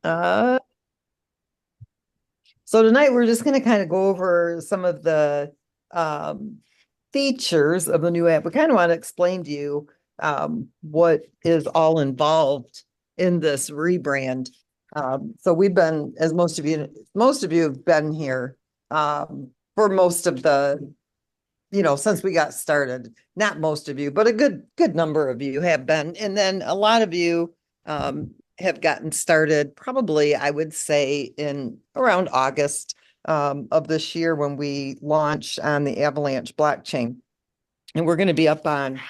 Uh, so tonight we're just going to kind of go over some of the um, features of the new app. We kind of want to explain to you what is all involved in this rebrand. So we've been, as most of you have been here for most of the, since we got started. Not most of you, but a good number of you have been, and then a lot of you have gotten started. Probably, I would say, in around August of this year when we launched on the Avalanche blockchain, and we're going to be up on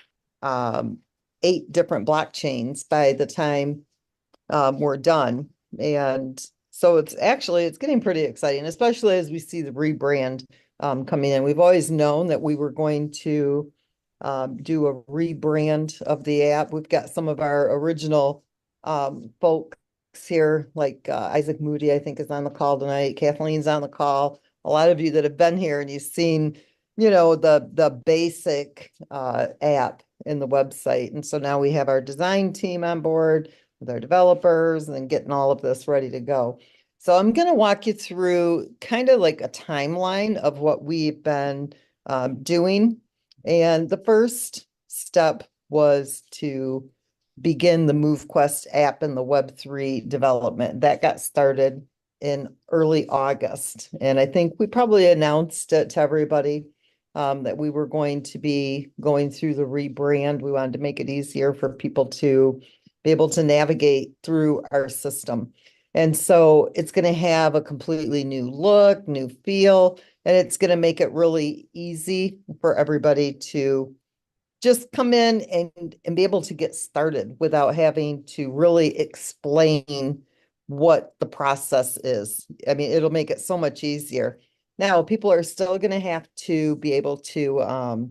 um, 8 different blockchains by the time we're done. And so it's getting pretty exciting, especially as we see the rebrand coming in. We've always known that we were going to do a rebrand of the app. We've got some of our original folks here, like Isaac Moody, I think, is on the call tonight. Kathleen's on the call. A lot of you that have been here and you've seen, the basic app in the website. And so now we have our design team on board with our developers and then getting all of this ready to go. So I'm going to walk you through kind of like a timeline of what we've been doing. And the first step was to begin the MoveQuest app and the Web3 development. That got started in early August. And I think we probably announced it to everybody that we were going to be going through the rebrand. We wanted to make it easier for people to be able to navigate through our system. And so it's going to have a completely new look, new feel, and it's going to make it really easy for everybody to just come in and be able to get started without having to really explain what the process is. I mean, it'll make it so much easier. Now, people are still going to have to be able to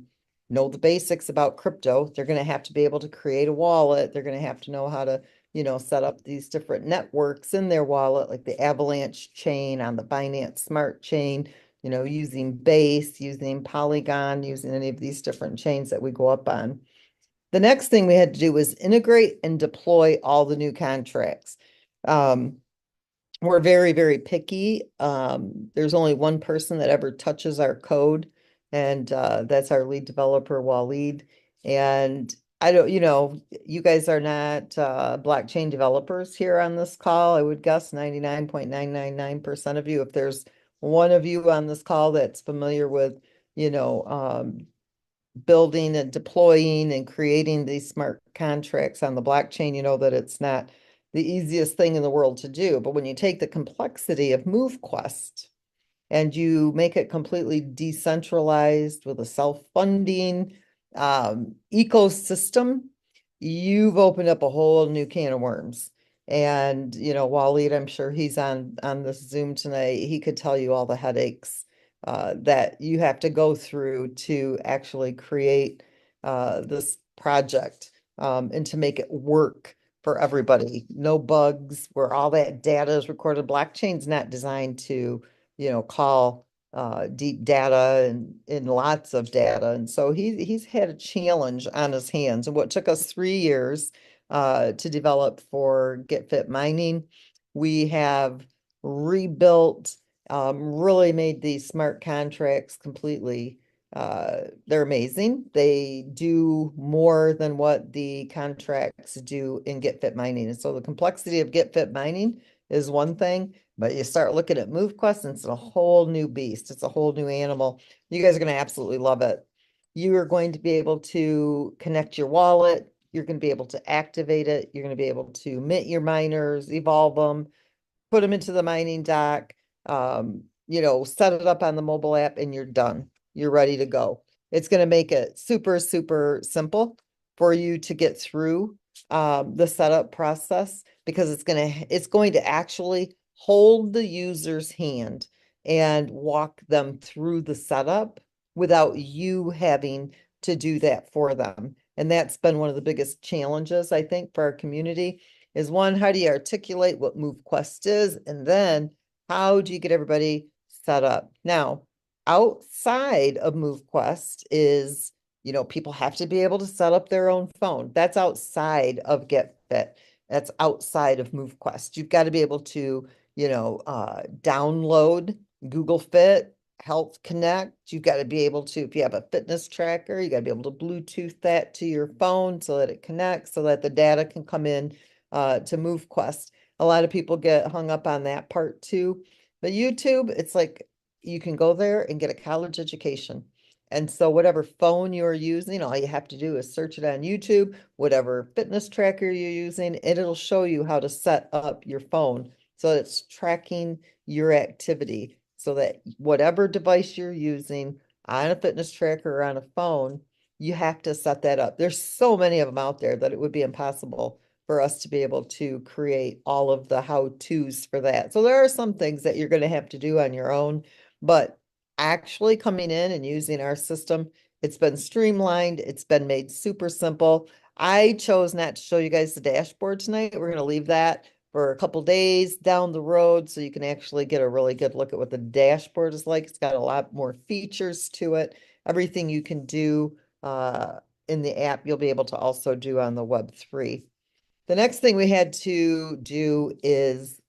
know the basics about crypto. They're going to have to be able to create a wallet. They're going to have to know how to, set up these different networks in their wallet, like the Avalanche chain on the Binance Smart chain, using Base, using Polygon, using any of these different chains that we go up on. The next thing we had to do was integrate and deploy all the new contracts. Um, we're very, very picky. There's only one person that ever touches our code, and that's our lead developer, Waleed. And I don't, you guys are not blockchain developers here on this call. I would guess 99.999% of you. If there's one of you on this call that's familiar with, you know, um, building and deploying and creating these smart contracts on the blockchain, you know that it's not the easiest thing in the world to do. But when you take the complexity of MoveQuest and you make it completely decentralized with a self-funding ecosystem, you've opened up a whole new can of worms. And, Waleed, I'm sure he's on this Zoom tonight. He could tell you all the headaches that you have to go through to actually create this project and to make it work for everybody. No bugs, where all that data is recorded. Blockchain's not designed to, call deep data and lots of data. And so he's had a challenge on his hands. And what took us 3 years to develop for Get Fit Mining, we have rebuilt, really made these smart contracts completely. They're amazing. They do more than what the contracts do in Get Fit Mining. And so the complexity of Get Fit Mining is one thing, but you start looking at MoveQuest and it's a whole new beast. It's a whole new animal. You guys are going to absolutely love it. You are going to be able to connect your wallet. You're going to be able to activate it. You're going to be able to mint your miners, evolve them, put them into the mining dock, set it up on the mobile app, and you're done. You're ready to go. It's going to make it super, super simple for you to get through the setup process because it's going to actually hold the user's hand and walk them through the setup without you having to do that for them. And that's been one of the biggest challenges, I think, for our community is one, how do you articulate what MoveQuest is? And then how do you get everybody set up? Now, outside of MoveQuest is, people have to be able to set up their own phone. That's outside of GetFit. that's outside of MoveQuest. You've got to be able to, download Google Fit, Health Connect. You've got to be able to, if you have a fitness tracker, you got to be able to Bluetooth that to your phone so that it connects, so that the data can come in to MoveQuest. A lot of people get hung up on that part too. But YouTube, it's like you can go there and get a college education. And so whatever phone you're using, all you have to do is search it on YouTube, whatever fitness tracker you're using, and it'll show you how to set up your phone so it's tracking your activity, so that whatever device you're using on a fitness tracker or on a phone, you have to set that up. There's so many of them out there that it would be impossible for us to be able to create all of the how-tos for that. So there are some things that you're going to have to do on your own, but actually coming in and using our system, it's been streamlined, it's been made super simple. I chose not to show you guys the dashboard tonight. We're going to leave that for a couple days down the road so you can actually get a really good look at what the dashboard is like. It's got a lot more features to it. Everything you can do in the app, you'll be able to also do on the Web3. The next thing we had to do is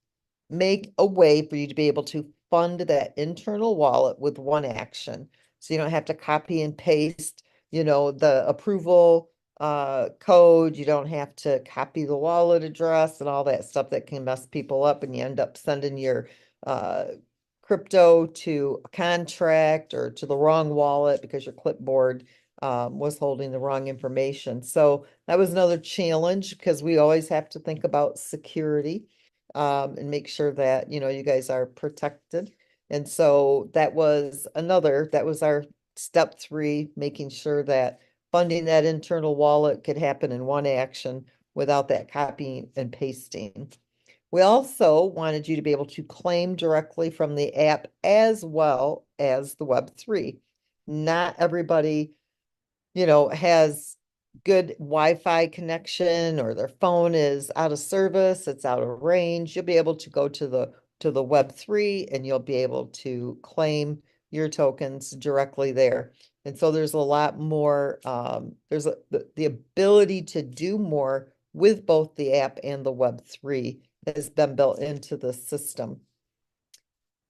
make a way for you to be able to fund that internal wallet with one action. So you don't have to copy and paste, the approval code. You don't have to copy the wallet address and all that stuff that can mess people up, and you end up sending your uh, crypto to a contract or to the wrong wallet because your clipboard was holding the wrong information. So that was another challenge because we always have to think about security and make sure that, you guys are protected. And so that was our step 3, making sure that funding that internal wallet could happen in one action without that copying and pasting. We also wanted you to be able to claim directly from the app as well as the Web3. Not everybody, has good Wi-Fi connection, or their phone is out of service, it's out of range. You'll be able to go to the Web3 and you'll be able to claim your tokens directly there. And so there's a lot more, there's the ability to do more with both the app and the Web3 has been built into the system.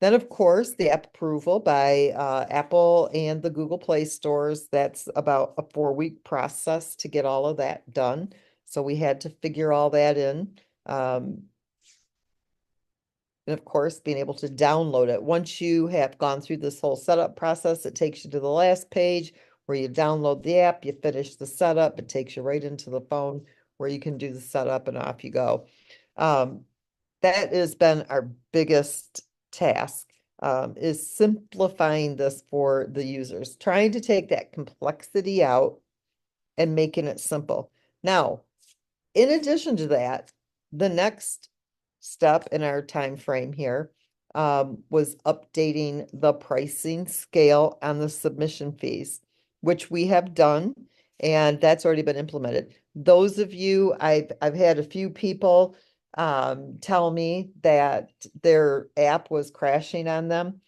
Then, of course, the app approval by Apple and the Google Play stores, that's about a 4-week process to get all of that done. So we had to figure all that in. And of course, being able to download it. Once you have gone through this whole setup process, it takes you to the last page where you download the app, you finish the setup, it takes you right into the phone where you can do the setup, and off you go. That has been our biggest task, is simplifying this for the users, trying to take that complexity out and making it simple. Now, in addition to that, the next step in our time frame here was updating the pricing scale on the submission fees, which we have done, and that's already been implemented. Those of you, I've had a few people tell me that their app was crashing on them,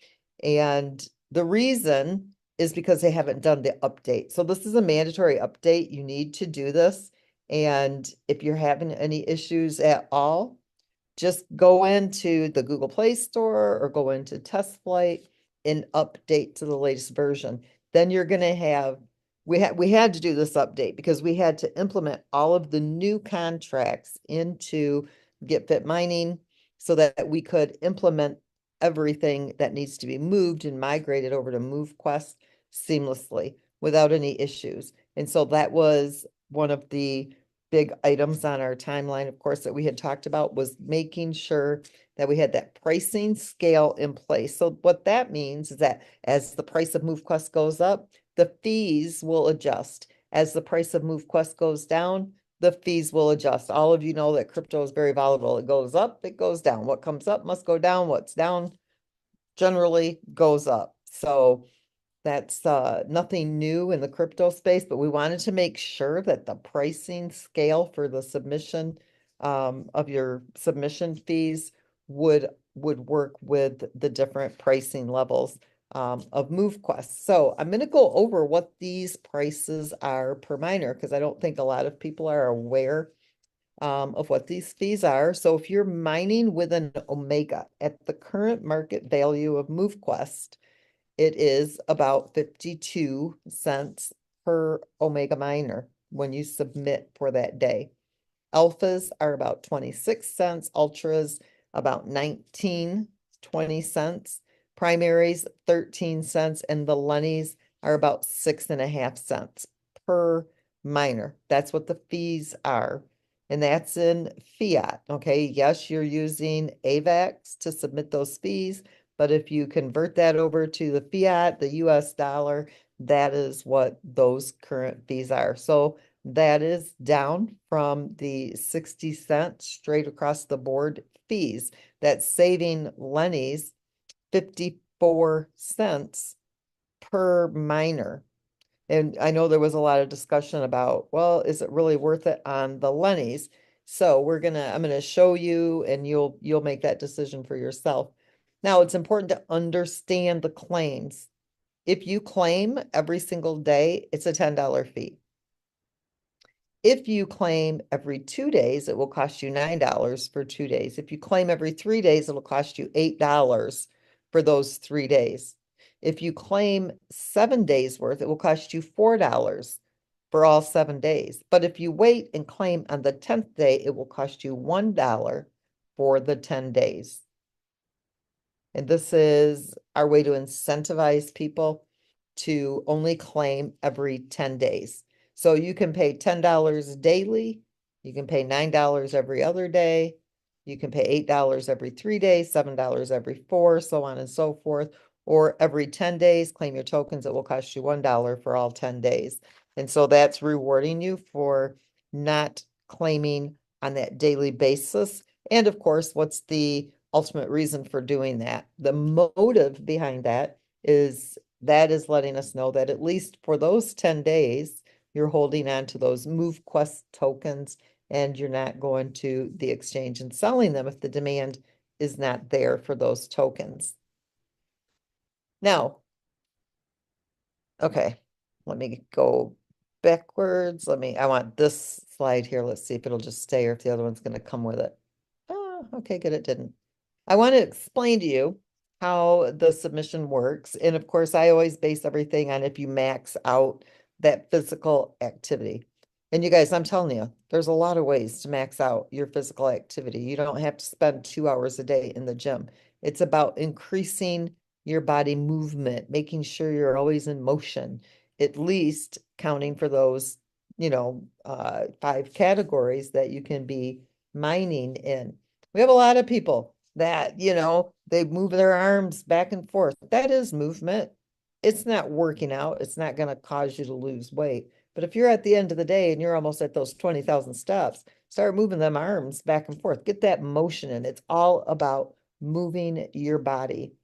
and the reason is because they haven't done the update. So this is a mandatory update. You need to do this. And if you're having any issues at all, just go into the Google Play Store or go into Test Flight and update to the latest version. Then you're going to have, we had to do this update because we had to implement all of the new contracts into Get Fit Mining so that we could implement everything that needs to be moved and migrated over to MoveQuest seamlessly without any issues. And so that was one of the big items on our timeline, of course, that we had talked about, was making sure that we had that pricing scale in place. So what that means is that as the price of MoveQuest goes up, the fees will adjust. As the price of MoveQuest goes down, the fees will adjust. All of you know that crypto is very volatile. It goes up, it goes down. What comes up must go down. What's down generally goes up. So that's nothing new in the crypto space, but we wanted to make sure that the pricing scale for the submission of your submission fees would work with the different pricing levels of MoveQuest. So I'm going to go over what these prices are per miner because I don't think a lot of people are aware of what these fees are. So if you're mining with an Omega at the current market value of MoveQuest, it is about 52 cents per Omega miner when you submit for that day. Alphas are about 26 cents, ultras about 19, 20 cents, primaries 13 cents, and the lennies are about 6.5 cents per miner. That's what the fees are. And that's in fiat. Okay. Yes, you're using AVAX to submit those fees, but if you convert that over to the fiat, the US dollar, that is what those current fees are. So that is down from the 60 cents straight across the board fees. That's saving Lenny's 54 cents per miner. And I know there was a lot of discussion about, well, is it really worth it on the Lenny's? So I'm gonna show you and you'll make that decision for yourself. Now it's important to understand the claims. If you claim every single day, it's a $10 fee. If you claim every 2 days, it will cost you $9 for 2 days. If you claim every 3 days, it'll cost you $8 for those 3 days. If you claim 7 days worth, it will cost you $4 for all 7 days. But if you wait and claim on the 10th day, it will cost you $1 for the 10 days. And this is our way to incentivize people to only claim every 10 days. So you can pay $10 daily, you can pay $9 every other day, you can pay $8 every 3 days, $7 every 4, so on and so forth. Or every 10 days, claim your tokens, it will cost you $1 for all 10 days. And so that's rewarding you for not claiming on that daily basis. And of course, what's the ultimate reason for doing that? The motive behind that is letting us know that at least for those 10 days, you're holding on to those MoveQuest tokens and you're not going to the exchange and selling them if the demand is not there for those tokens. Now, okay, let me go backwards. I want this slide here. Let's see if it'll just stay or if the other one's going to come with it. Oh, okay, good, it didn't. I want to explain to you how the submission works. And of course, I always base everything on if you max out that physical activity. And you guys, I'm telling you, there's a lot of ways to max out your physical activity. You don't have to spend 2 hours a day in the gym. It's about increasing your body movement, making sure you're always in motion, at least counting for those, 5 categories that you can be mining in. We have a lot of people that, they move their arms back and forth. That is movement. It's not working out. It's not going to cause you to lose weight. But if you're at the end of the day and you're almost at those 20,000 steps, start moving them arms back and forth. Get that motion in. It's all about moving your body.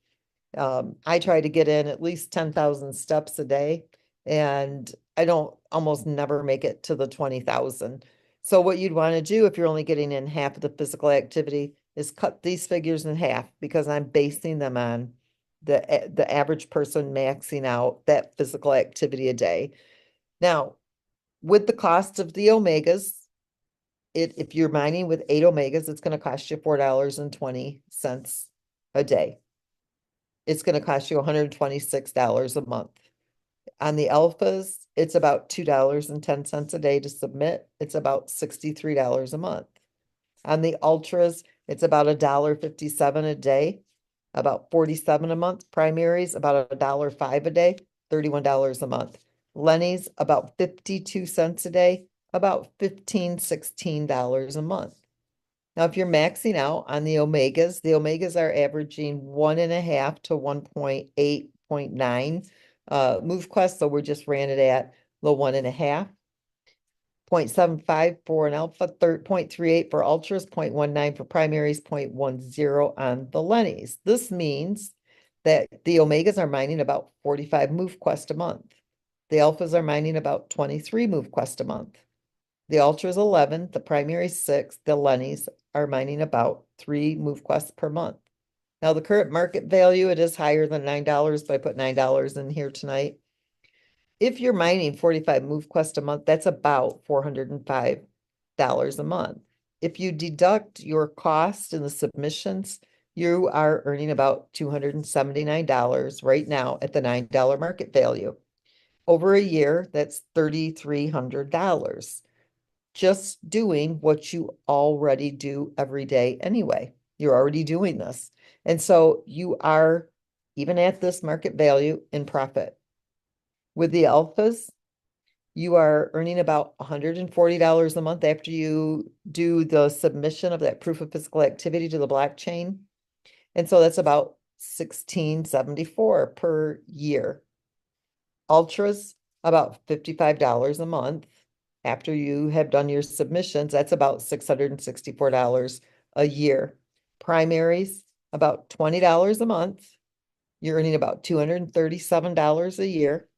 I try to get in at least 10,000 steps a day, and I don't almost never make it to the 20,000. So what you'd want to do if you're only getting in half of the physical activity is cut these figures in half, because I'm basing them on the average person maxing out that physical activity a day. Now, with the cost of the omegas, if you're mining with 8 omegas, it's going to cost you $4.20 a day. It's going to cost you $126 a month. On the alphas, it's about $2.10 a day to submit. It's about $63 a month. On the ultras, it's about $1.57 a day, about $47 a month. Primaries, about $1.05 a day, $31 a month. Lenny's, about 52 cents a day, about $15, $16 a month. Now, if you're maxing out on the omegas are averaging 1.5 to 1.8.9 MoveQuest, so we just ran it at the 1.5. 0.75 for an alpha, 0.38 for ultras, 0.19 for primaries, 0.10 on the Lennies. This means that the omegas are mining about 45 MoveQuest a month. The alphas are mining about 23 MoveQuest a month. The ultras 11, the primary 6, the Lennies are mining about 3 MoveQuests per month. Now the current market value, it is higher than $9, but I put $9 in here tonight. If you're mining 45 MoveQuest a month, that's about $405 a month. if you deduct your cost in the submissions, you are earning about $279 right now at the $9 market value. Over a year, that's $3,300. Just doing what you already do every day anyway. You're already doing this. And so you are, even at this market value, in profit. With the alphas, you are earning about $140 a month after you do the submission of that proof of physical activity to the blockchain. And so that's about $1,674 per year. Ultras, about $55 a month. After you have done your submissions, that's about $664 a year. Primaries, about $20 a month. You're earning about $237 a year.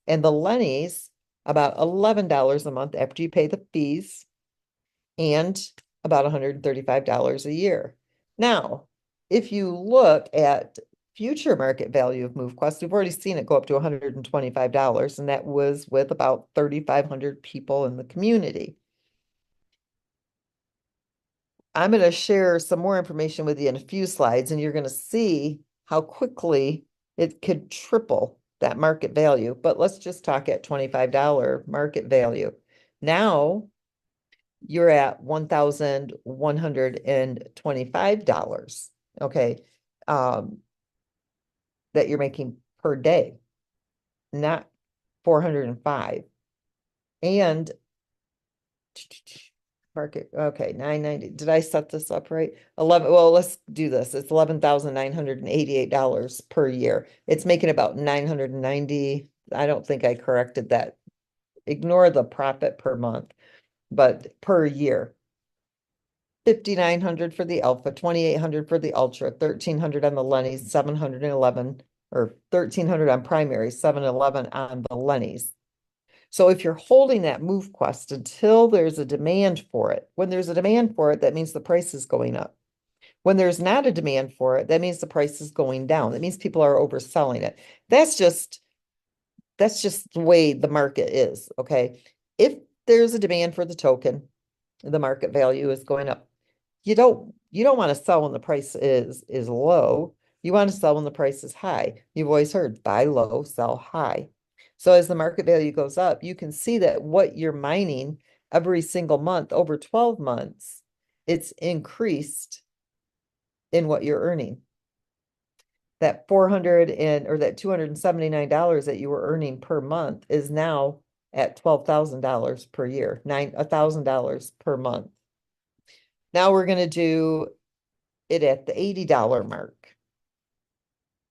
And the Lennies, about $11 a month after you pay the fees, and about $135 a year. Now, if you look at future market value of MoveQuest, we've already seen it go up to $125, and that was with about 3,500 people in the community. I'm going to share some more information with you in a few slides, and you're going to see how quickly it could triple that market value. But let's just talk at $25 market value. Now you're at $1,125, okay, that you're making per day, not 405. And market, okay, 990. Did I set this up right? 11, well, let's do this. It's $11,988 per year. It's making about 990. I don't think I corrected that. Ignore the profit per month, but per year. 5,900 for the Alpha, 2,800 for the Ultra, 1,300 on the Lennies, 711, or 1,300 on Primary, 711 on the Lennies. So if you're holding that MoveQuest until there's a demand for it, when there's a demand for it, that means the price is going up. When there's not a demand for it, that means the price is going down. That means people are overselling it. That's just the way the market is, okay? If there's a demand for the token, the market value is going up. You don't want to sell when the price is low. You want to sell when the price is high. You've always heard buy low, sell high. So as the market value goes up, you can see that what you're mining every single month over 12 months, it's increased in what you're earning. That that $279 that you were earning per month is now at $12,000 per year, $1,000 per month. Now we're going to do it at the $80 mark.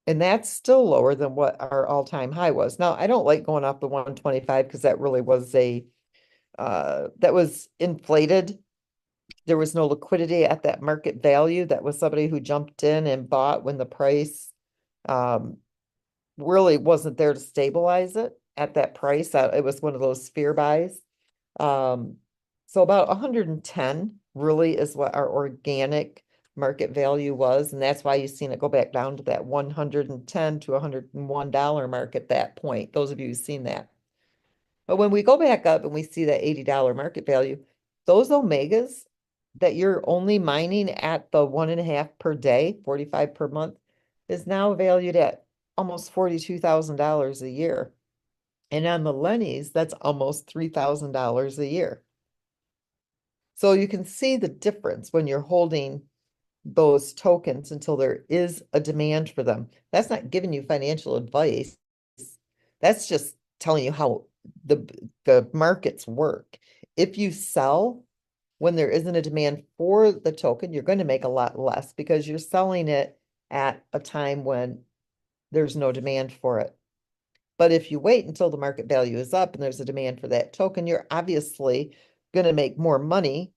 And that's still lower than what our all-time high was. Now, I don't like going off the 125 because that really was that was inflated. There was no liquidity at that market value. That was somebody who jumped in and bought when the price really wasn't there to stabilize it at that price. It was one of those fear buys. So about 110 really is what our organic market value was. And that's why you've seen it go back down to that 110 to $101 mark at that point. Those of you who've seen that. But when we go back up and we see that $80 market value, those Omegas that you're only mining at the 1.5 per day, 45 per month, is now valued at almost $42,000 a year. And on the Lennies, that's almost $3,000 a year. So you can see the difference when you're holding those tokens until there is a demand for them. That's not giving you financial advice. That's just telling you how the markets work. If you sell when there isn't a demand for the token, you're going to make a lot less because you're selling it at a time when there's no demand for it. But if you wait until the market value is up and there's a demand for that token, you're obviously going to make more money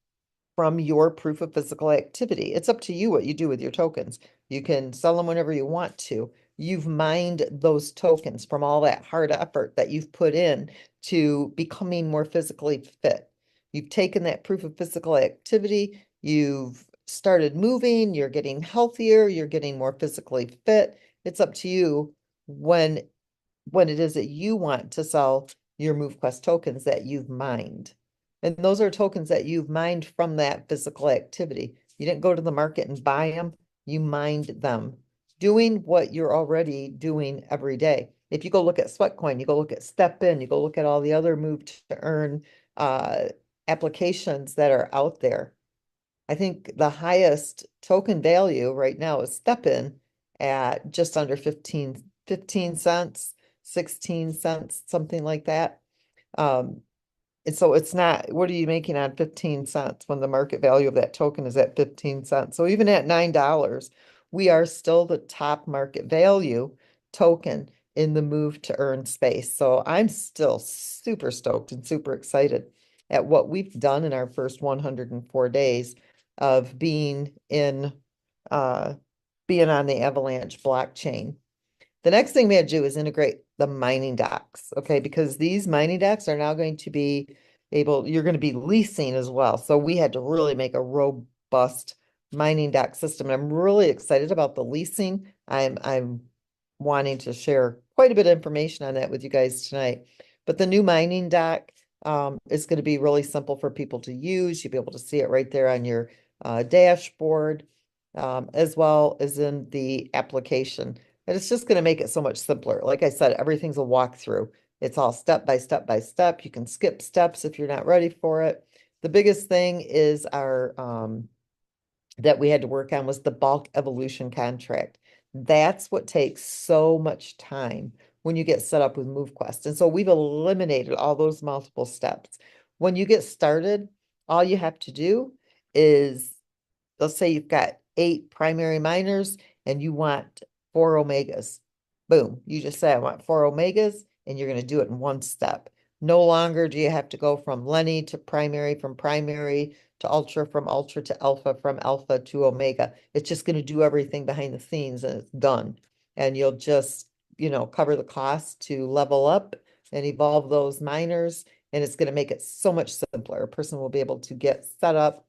from your proof of physical activity. It's up to you what you do with your tokens. You can sell them whenever you want to. You've mined those tokens from all that hard effort that you've put in to becoming more physically fit. You've taken that proof of physical activity, you've started moving, you're getting healthier, you're getting more physically fit. It's up to you when it is that you want to sell your MoveQuest tokens that you've mined. And those are tokens that you've mined from that physical activity. You didn't go to the market and buy them, you mined them, doing what you're already doing every day. If you go look at Sweatcoin, you go look at Step In, you go look at all the other move to earn applications that are out there. I think the highest token value right now is Step In at just under 15 cents, 16 cents, something like that. Um, and so it's not, what are you making on 15 cents when the market value of that token is at 15 cents? So even at $9, we are still the top market value token in the move to earn space. So I'm still super stoked and super excited at what we've done in our first 104 days of uh, being on the Avalanche blockchain. The next thing we had to do is integrate the mining docks, okay? Because these mining docks are now going to be you're going to be leasing as well. So we had to really make a robust mining dock system. And I'm really excited about the leasing. I'm wanting to share quite a bit of information on that with you guys tonight. But the new mining dock is going to be really simple for people to use. You'll be able to see it right there on your dashboard, as well as in the application. And it's just going to make it so much simpler. Like I said, everything's a walkthrough. It's all step by step by step. You can skip steps if you're not ready for it. The biggest thing is our that we had to work on was the bulk evolution contract. That's what takes so much time when you get set up with MoveQuest. And so we've eliminated all those multiple steps. When you get started, all you have to do is, let's say you've got 8 primary miners and you want 4 omegas. Boom. You just say, I want 4 omegas, and you're going to do it in one step. No longer do you have to go from Lenny to primary, from primary to ultra, from ultra to alpha, from alpha to omega. It's just going to do everything behind the scenes and it's done. And you'll just, cover the cost to level up and evolve those miners. And it's going to make it so much simpler. A person will be able to get set up,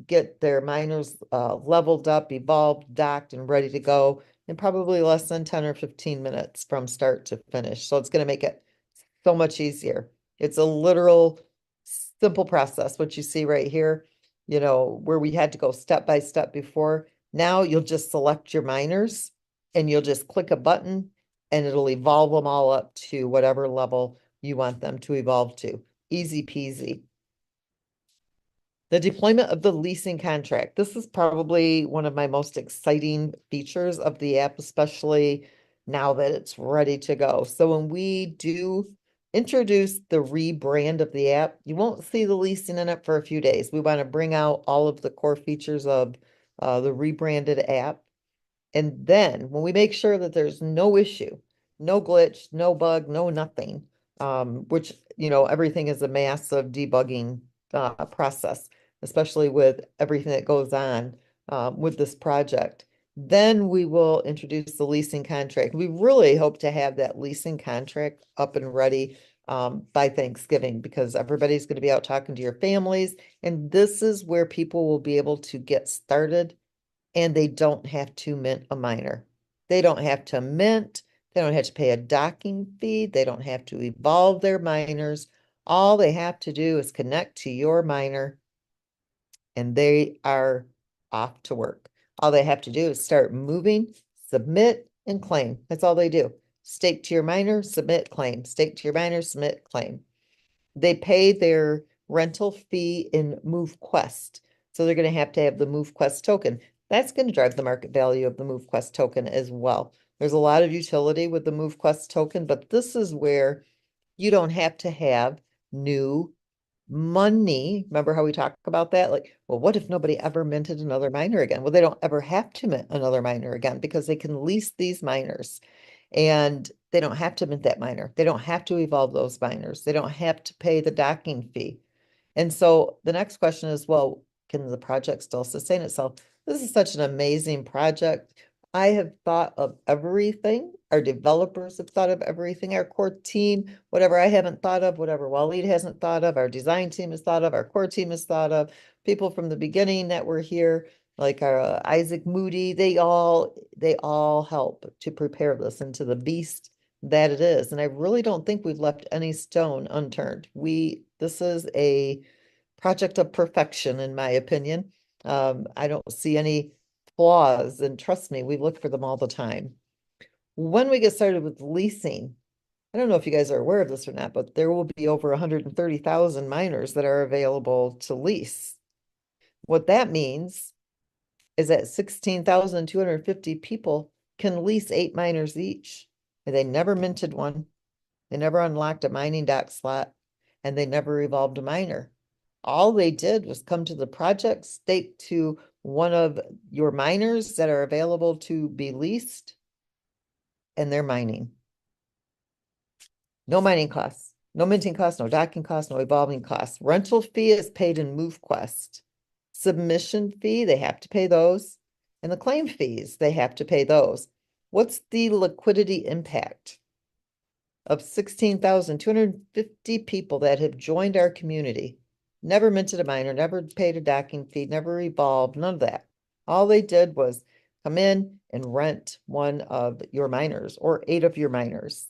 get their miners leveled up, evolved, docked, and ready to go in probably less than 10 or 15 minutes from start to finish. So it's going to make it so much easier. It's a literal simple process. What you see right here, where we had to go step by step before. Now you'll just select your miners and you'll just click a button and it'll evolve them all up to whatever level you want them to evolve to. Easy peasy. The deployment of the leasing contract. This is probably one of my most exciting features of the app, especially now that it's ready to go. So when we do introduce the rebrand of the app, you won't see the leasing in it for a few days. We want to bring out all of the core features of the rebranded app. And then when we make sure that there's no issue, no glitch, no bug, no nothing, which, everything is a massive debugging process, especially with everything that goes on with this project. Then we will introduce the leasing contract. We really hope to have that leasing contract up and ready by Thanksgiving, because everybody's going to be out talking to your families. And this is where people will be able to get started and they don't have to mint a miner. They don't have to mint. They don't have to pay a docking fee. They don't have to evolve their miners. All they have to do is connect to your miner and they are off to work. All they have to do is start moving, submit, and claim. That's all they do. Stake to your miner, submit, claim. Stake to your miner, submit, claim. They pay their rental fee in MoveQuest. So they're going to have the MoveQuest token. That's going to drive the market value of the MoveQuest token as well. There's a lot of utility with the MoveQuest token, but this is where you don't have to have new money. Remember how we talked about that? Like, well, what if nobody ever minted another miner again? Well, they don't ever have to mint another miner again because they can lease these miners and they don't have to mint that miner. They don't have to evolve those miners. They don't have to pay the docking fee. And so the next question is, well, can the project still sustain itself? This is such an amazing project. I have thought of everything. Our developers have thought of everything. Our core team, whatever I haven't thought of, whatever Waleed hasn't thought of, our design team has thought of, our core team has thought of, people from the beginning that were here, like our Isaac Moody, they all help to prepare this into the beast that it is. And I really don't think we've left any stone unturned. This is a project of perfection, in my opinion. I don't see any flaws, and trust me, we look for them all the time. When we get started with leasing, I don't know if you guys are aware of this or not, but there will be over 130,000 miners that are available to lease. What that means is that 16,250 people can lease 8 miners each. And they never minted one. They never unlocked a mining dock slot, and they never evolved a miner. All they did was come to the project, stake to one of your miners that are available to be leased, and they're mining. No mining costs, no minting costs, no docking costs, no evolving costs. Rental fee is paid in MoveQuest. Submission fee, they have to pay those. And the claim fees, they have to pay those. What's the liquidity impact of 16,250 people that have joined our community? Never minted a miner, never paid a docking fee, never evolved, none of that. All they did was come in and rent one of your miners or 8 of your miners.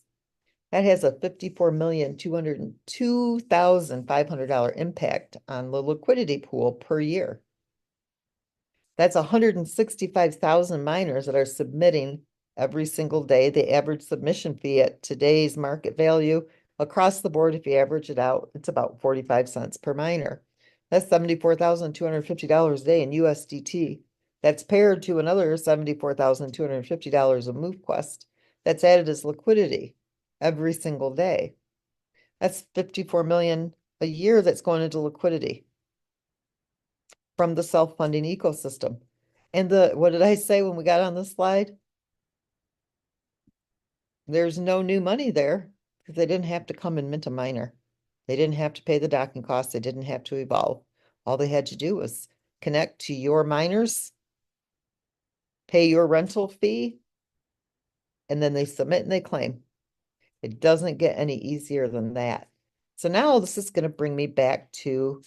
That has a $54,202,500 impact on the liquidity pool per year. That's 165,000 miners that are submitting every single day. The average submission fee at today's market value across the board, if you average it out, it's about 45 cents per miner. That's $74,250 a day in USDT. That's paired to another $74,250 of MoveQuest that's added as liquidity every single day. That's 54 million a year that's going into liquidity from the self-funding ecosystem. And what did I say when we got on the slide? There's no new money there because they didn't have to come and mint a miner. They didn't have to pay the docking costs. They didn't have to evolve. All they had to do was connect to your miners, pay your rental fee, and then they submit and they claim. It doesn't get any easier than that. So now this is going to bring me back to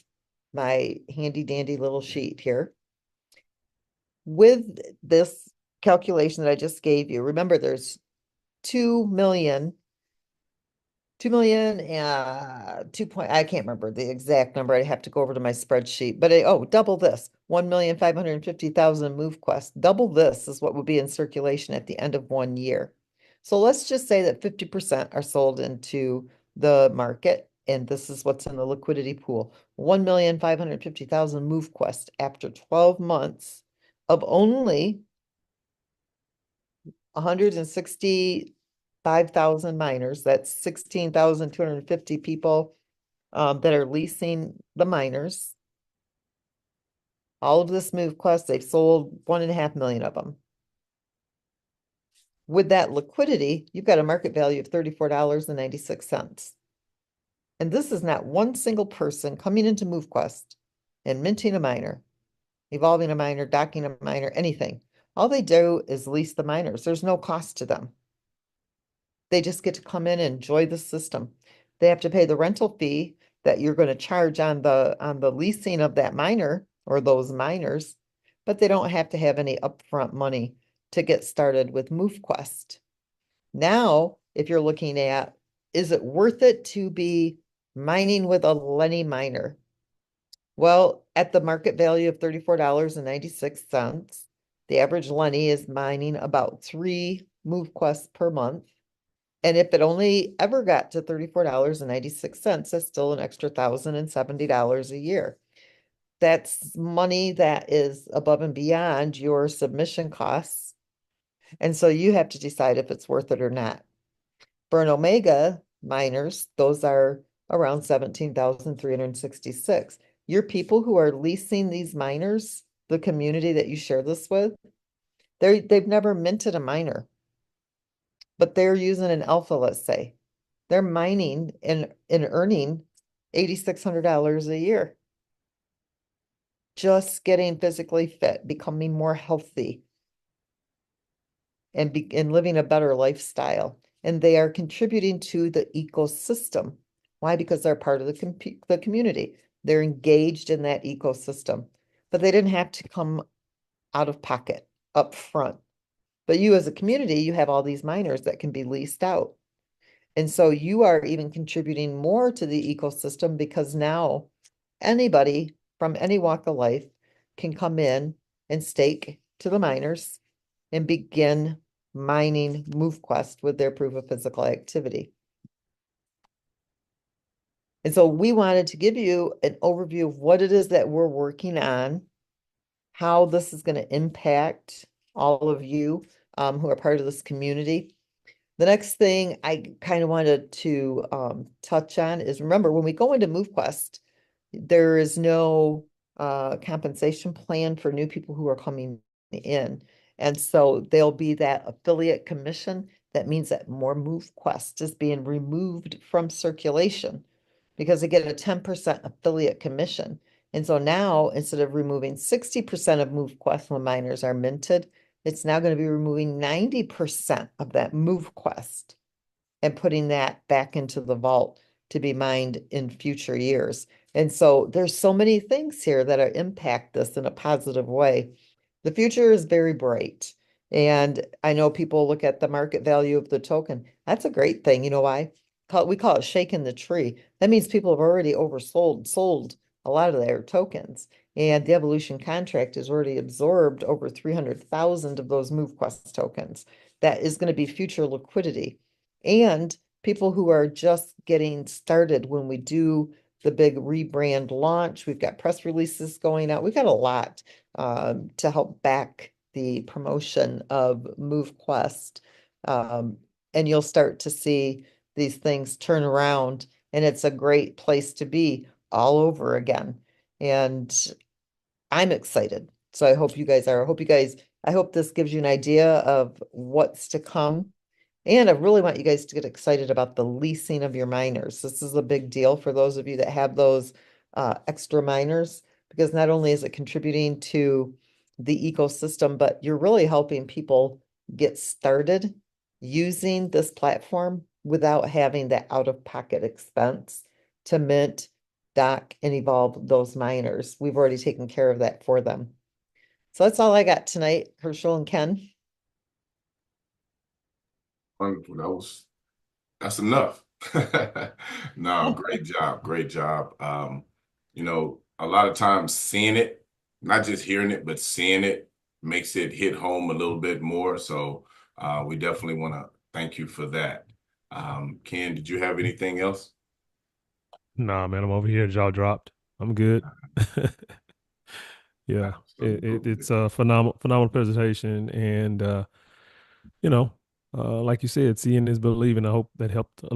my handy dandy little sheet here. With this calculation that I just gave you, remember there's 2 million, 2 million, I can't remember the exact number. I have to go over to my spreadsheet, but double this, 1,550,000 MoveQuest. Double this is what would be in circulation at the end of 1 year. So let's just say that 50% are sold into the market, and this is what's in the liquidity pool. 1,550,000 MoveQuest after 12 months of only 165,000 miners. That's 16,250 people that are leasing the miners. All of this MoveQuest, they've sold 1.5 million of them. With that liquidity, you've got a market value of $34.96. And this is not one single person coming into MoveQuest and minting a miner, evolving a miner, docking a miner, anything. All they do is lease the miners. There's no cost to them. They just get to come in and enjoy the system. They have to pay the rental fee that you're going to charge on the leasing of that miner or those miners, but they don't have to have any upfront money to get started with MoveQuest. Now, if you're looking at, is it worth it to be mining with a Lenny miner? Well, at the market value of $34.96, the average Lenny is mining about 3 MoveQuests per month. And if it only ever got to $34.96, that's still an extra $1,070 a year. That's money that is above and beyond your submission costs. And so you have to decide if it's worth it or not. For an Omega miners, those are around 17,366. Your people who are leasing these miners, the community that you share this with, they've never minted a miner, but they're using an alpha, let's say. They're mining and earning $8,600 a year. Just getting physically fit, becoming more healthy, and living a better lifestyle. And they are contributing to the ecosystem. Why? Because they're part of the community. They're engaged in that ecosystem, but they didn't have to come out of pocket up front. But you as a community, you have all these miners that can be leased out. And so you are even contributing more to the ecosystem because now anybody from any walk of life can come in and stake to the miners and begin mining MoveQuest with their proof of physical activity. And so we wanted to give you an overview of what it is that we're working on, how this is going to impact all of you who are part of this community. The next thing I kind of wanted to touch on is, remember, when we go into MoveQuest, there is no compensation plan for new people who are coming in. And so there'll be that affiliate commission. That means that more MoveQuest is being removed from circulation because they get a 10% affiliate commission. And so now, instead of removing 60% of MoveQuest when miners are minted, it's now going to be removing 90% of that MoveQuest and putting that back into the vault to be mined in future years. And so there's so many things here that are impact this in a positive way. The future is very bright. And I know people look at the market value of the token. That's a great thing. You know why? We call it shaking the tree. That means people have already sold a lot of their tokens. And the evolution contract has already absorbed over 300,000 of those MoveQuest tokens. That is going to be future liquidity. And people who are just getting started when we do the big rebrand launch, we've got press releases going out. We've got a lot to help back the promotion of MoveQuest. And you'll start to see these things turn around, and it's a great place to be all over again. And I'm excited. So I hope you guys are. I hope this gives you an idea of what's to come. And I really want you guys to get excited about the leasing of your miners. This is a big deal for those of you that have those extra miners, because not only is it contributing to the ecosystem, but you're really helping people get started using this platform without having that out-of-pocket expense to mint, dock, and evolve those miners. We've already taken care of that for them. So that's all I got tonight, Herschel and Ken. Wonderful. That's enough. No, great job. Great job. A lot of times seeing it, not just hearing it, but seeing it makes it hit home a little bit more. So we definitely want to thank you for that. Ken, did you have anything else? Nah, man, I'm over here, jaw dropped. I'm good. Yeah, Absolutely. it's a phenomenal presentation, and you know, like you said, seeing is believing. I hope that helped a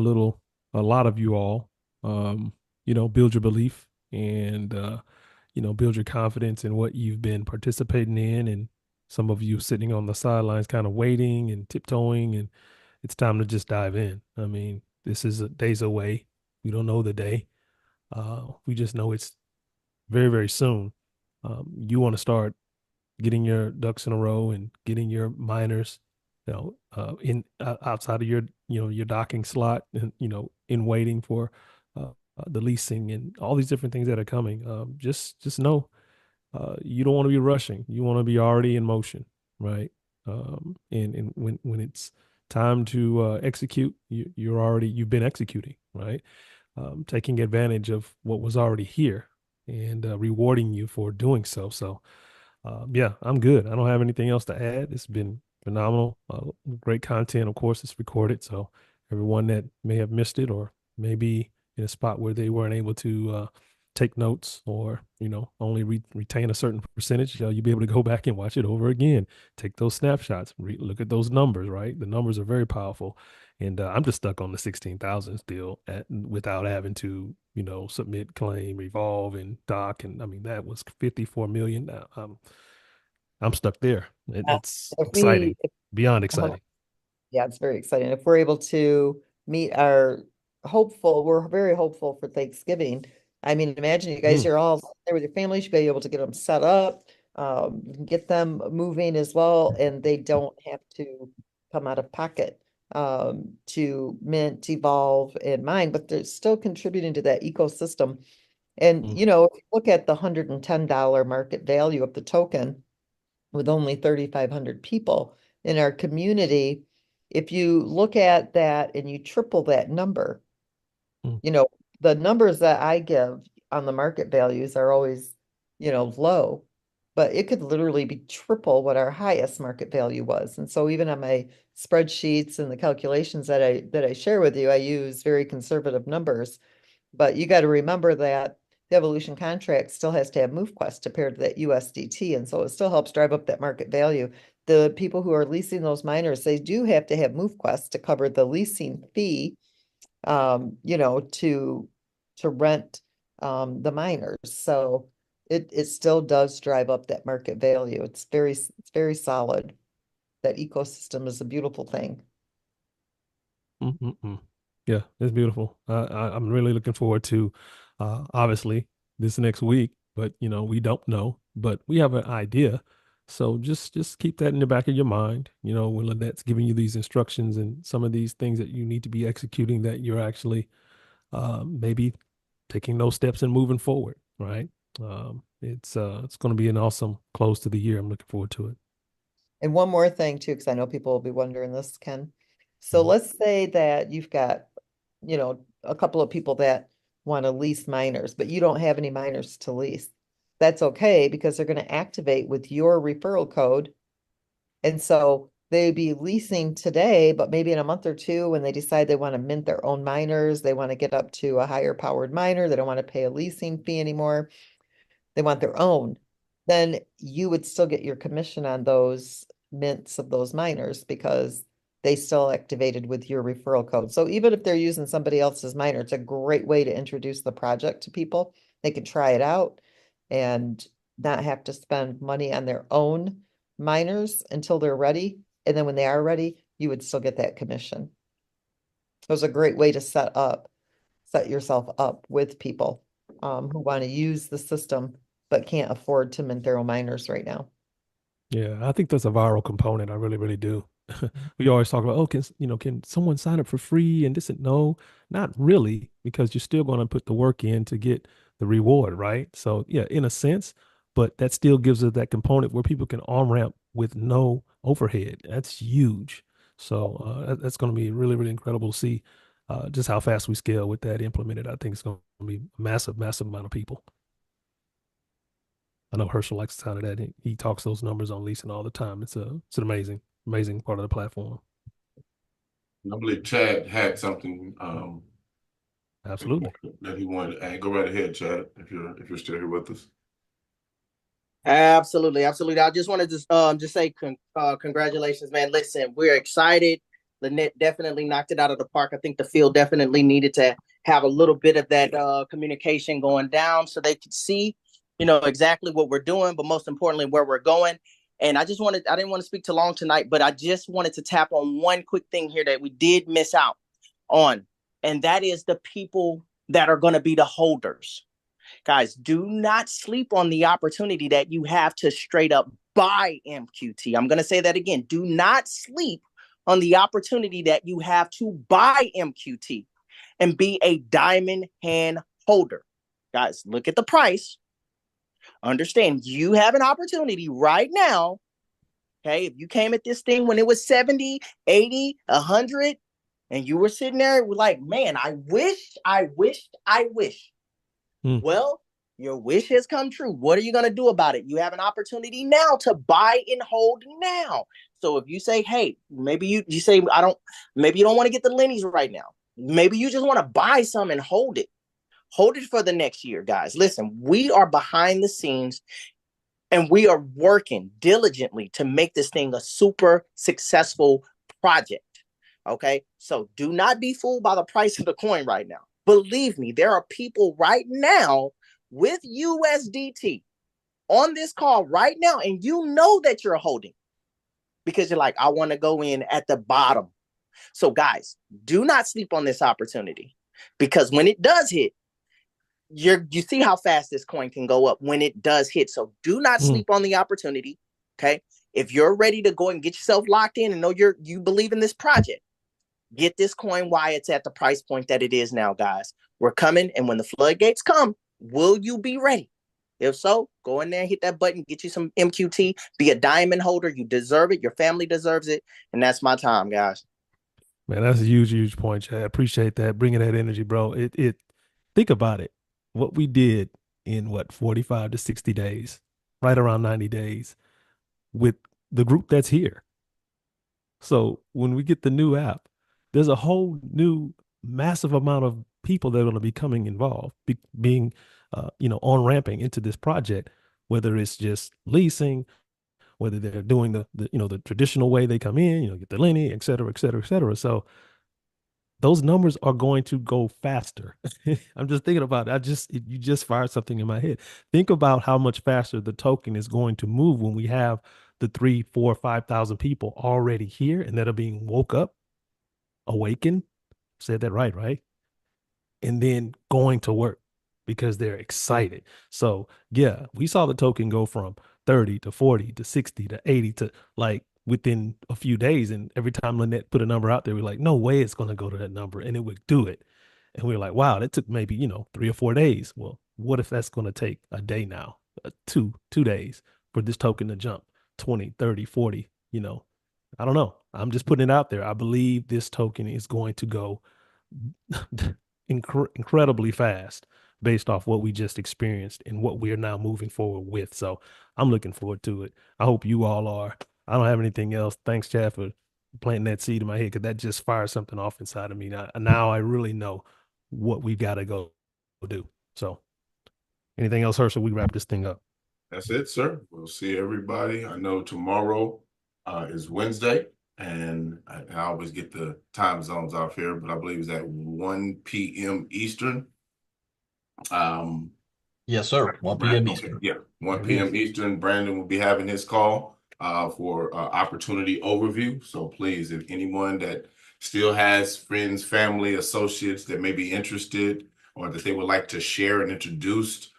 lot of you all, um, build your belief and build your confidence in what you've been participating in, and some of you sitting on the sidelines, kind of waiting and tiptoeing, and it's time to just dive in. I mean, this is a days away. We don't know the day. We just know it's very, very soon. You want to start getting your ducks in a row and getting your miners, in outside of your docking slot, and in waiting for the leasing and all these different things that are coming. Just know you don't want to be rushing. You want to be already in motion, right? And when it's time to execute, you've been executing, right? Taking advantage of what was already here and rewarding you for doing so. So, yeah, I'm good. I don't have anything else to add. It's been phenomenal. Great content. Of course, it's recorded. So, everyone that may have missed it or maybe in a spot where they weren't able to take notes or, only retain a certain percentage, you'll be able to go back and watch it over again. Take those snapshots, look at those numbers, right? The numbers are very powerful. And I'm just stuck on the 16,000 still without having to, submit, claim, revolve, and dock. And I mean, that was 54 million. Now I'm stuck there. Yeah. It's If we, exciting, beyond uh, exciting. yeah, it's very exciting. If we're able to meet we're very hopeful for Thanksgiving. I mean, imagine you guys, Mm, you're all there with your family, you should be able to get them set up, get them moving as well, and they don't have to come out of pocket to mint, evolve, and mine, but they're still contributing to that ecosystem. And, mm, if you look at the $110 market value of the token, with only 3,500 people in our community, if you look at that and you triple that number, mm, you know, the numbers that I give, on the market values are always, low. But it could literally be triple what our highest market value was. And so even on my spreadsheets and the calculations that I share with you, I use very conservative numbers. But you got to remember that the evolution contract still has to have MoveQuest to pair to that USDT. And so it still helps drive up that market value. The people who are leasing those miners, they do have to have MoveQuest to cover the leasing fee, to rent the miners. So it still does drive up that market value. It's very solid. That ecosystem is a beautiful thing. Mm-mm-mm. Yeah, it's beautiful. I'm really looking forward to, obviously this next week, but we don't know, but we have an idea. So just keep that in the back of your mind. When Lynette's giving you these instructions and some of these things that you need to be executing, that you're actually maybe taking those steps and moving forward, right? It's going to be an awesome close to the year. I'm looking forward to it. And one more thing too, because I know people will be wondering this, Ken. So Mhm. let's say that you've got, a couple of people that want to lease miners, but you don't have any miners to lease. That's okay because they're going to activate with your referral code. And so they'd be leasing today, but maybe in a month or two, when they decide they want to mint their own miners, they want to get up to a higher powered miner, they don't want to pay a leasing fee anymore, they want their own, then you would still get your commission on those mints of those miners because they still activated with your referral code. So even if they're using somebody else's miner, it's a great way to introduce the project to people. They can try it out and not have to spend money on their own miners until they're ready. And then when they are ready, you would still get that commission. It was a great way to set yourself up with people who want to use the system but can't afford to mint their own miners right now. Yeah, I think that's a viral component. I really, really do. We always talk about, oh, can someone sign up for free and this and no, not really, because you're still going to put the work in to get the reward, right? So yeah, in a sense, but that still gives us that component where people can on ramp with no overhead. That's huge. So that's going to be really, really incredible to see just how fast we scale with that implemented. I think it's going to be a massive, massive amount of people. I know Herschel likes the sound of that. He talks those numbers on leasing all the time. It's an amazing, amazing part of the platform. I believe Chad had something Absolutely. that he wanted to add. Go right ahead, Chad, if you're still here with us. Absolutely, absolutely. I just wanted to just say congratulations, man. Listen, we're excited. Lynette definitely knocked it out of the park. I think the field definitely needed to have a little bit of that communication going down so they could see, exactly what we're doing, but most importantly, where we're going. And I didn't want to speak too long tonight, but I just wanted to tap on one quick thing here that we did miss out on. And that is the people that are going to be the holders. Guys, do not sleep on the opportunity that you have to straight up buy MQT. I'm going to say that again. Do not sleep on the opportunity that you have to buy MQT and be a diamond hand holder. Guys, look at the price. Understand you have an opportunity right now. Okay, if you came at this thing when it was 70, 80, 100, and you were sitting there like, man, I wish. Hmm. Well, your wish has come true. What are you going to do about it? You have an opportunity now to buy and hold now. So if you say, hey, maybe you say, maybe you don't want to get the Lennies right now. Maybe you just want to buy some and hold it. Hold it for the next year, guys. Listen, we are behind the scenes and we are working diligently to make this thing a super successful project. Okay. So do not be fooled by the price of the coin right now. Believe me, there are people right now with USDT on this call right now, and you know that you're holding because you're like, I want to go in at the bottom. So, guys, do not sleep on this opportunity because when it does hit, you see how fast this coin can go up when it does hit. So do not sleep on the opportunity. Okay. If you're ready to go and get yourself locked in and know you believe in this project, get this coin while it's at the price point that it is now, guys. We're coming, and when the floodgates come, will you be ready? If so, go in there and hit that button, get you some MQT, be a diamond holder. You deserve it. Your family deserves it. And that's my time, guys. Man, that's a huge, huge point, Chad. I appreciate that. Bringing that energy, bro. Think about it. what we did in what 45 to 60 days, right around 90 days with the group that's here. So when we get the new app, there's a whole new massive amount of people that are going to be coming involved, being on ramping into this project, whether it's just leasing, whether they're doing the traditional way they come in, get the Lenny, et cetera, et cetera, et cetera. So those numbers are going to go faster. I'm just thinking about it. You just fired something in my head. Think about how much faster the token is going to move when we have the 3, 4, 5,000 people already here and that are being woke up, awakened. Said that right, right? And then going to work because they're excited. So yeah, we saw the token go from 30 to 40 to 60 to 80 to like within a few days. And every time Lynette put a number out there, we're like, no way it's going to go to that number. And it would do it. And we are like, wow, that took maybe, 3 or 4 days. Well, what if that's going to take a day now, 2 days for this token to jump 20, 30, 40, I don't know. I'm just putting it out there. I believe this token is going to go incredibly fast based off what we just experienced and what we are now moving forward with. So I'm looking forward to it. I hope you all are. I don't have anything else. Thanks, Chad, for planting that seed in my head because that just fired something off inside of me. Now I really know what we got to go do. So anything else, Herschel? We wrap this thing up. That's it, sir. We'll see everybody. I know tomorrow is Wednesday, and I always get the time zones off here, but I believe it's at 1 p.m. Eastern. Yes, sir. 1 p.m. Eastern. Yeah, 1 p.m. Eastern. Brandon will be having his call for opportunity overview. So please, if anyone that still has friends, family, associates that may be interested or that they would like to share and introduce,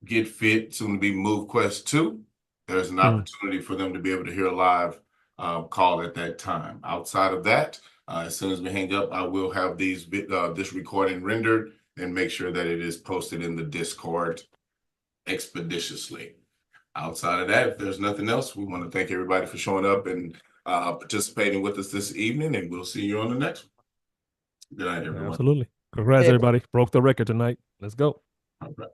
Get Fit, soon to be MoveQuest 2, there's an opportunity for them to be able to hear a live call at that time. Outside of that, as soon as we hang up, I will have this recording rendered and make sure that it is posted in the Discord expeditiously. Outside of that, if there's nothing else, we want to thank everybody for showing up and participating with us this evening, and we'll see you on the next one. Good night, everyone. Absolutely. Congrats, everybody. Broke the record tonight. Let's go. All right.